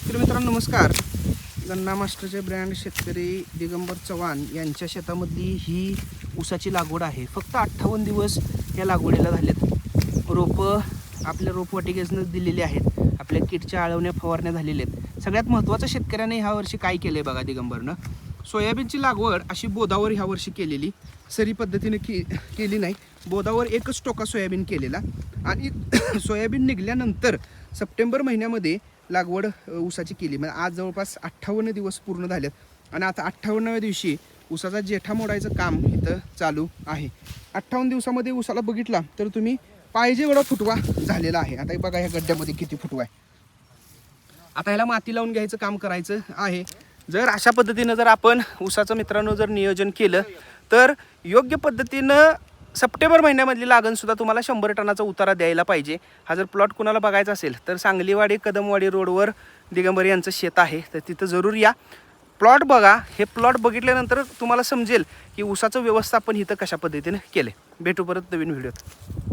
शेतकरी मित्रांनो नमस्कार. गन्ना मास्टरचे ब्रँड शेतकरी दिगंबर चव्हाण यांच्या शेतामधली ही ऊसाची लागवड आहे. फक्त 58 दिवस या लागवडीला झालेत. रोपं आपल्या रोपवाटिकेतून दिलेली आहेत. आपल्या किटच्या आळवण्या फवारण्या झालेल्या आहेत. सगळ्यात महत्त्वाचं शेतकऱ्याने ह्या वर्षी काय केलं आहे बघा दिगंबरनं, सोयाबीनची लागवड अशी बोदावर ह्या वर्षी केलेली, सरी पद्धतीने केली नाही. बोदावर एकच टोका सोयाबीन केलेला आणि सोयाबीन निघाल्यानंतर सप्टेंबर महिन्यामध्ये लागवड ऊसाची केली. म्हणजे आज जवळपास 58 दिवस पूर्ण झालेत आणि आता 58व्या दिवशी ऊसाचा जेठा मोडायचं काम इथं चालू आहे. 58 दिवसामध्ये ऊसाला बघितला तर तुम्ही पाहिजे एवढा फुटवा झालेला आहे. आता बघा ह्या गड्ड्यामध्ये किती फुटवा आहे. आता ह्याला माती लावून घ्यायचं काम करायचं आहे. जर अशा पद्धतीनं जर आपण ऊसाचं मित्रांनो जर नियोजन केलं तर योग्य पद्धतीनं सप्टेंबर महिन्यामधली लागणसुद्धा तुम्हाला 100 टनाचा उतारा द्यायला पाहिजे. हा जर प्लॉट कुणाला बघायचा असेल तर सांगलीवाडी कदमवाडी रोडवर दिगंबर यांचं शेत आहे, तर तिथं जरूर या, प्लॉट बघा. हे प्लॉट बघितल्यानंतर तुम्हाला समजेल की ऊसाचं व्यवस्थापन इथं कशा पद्धतीने केलं. भेटू परत नवीन व्हिडिओत.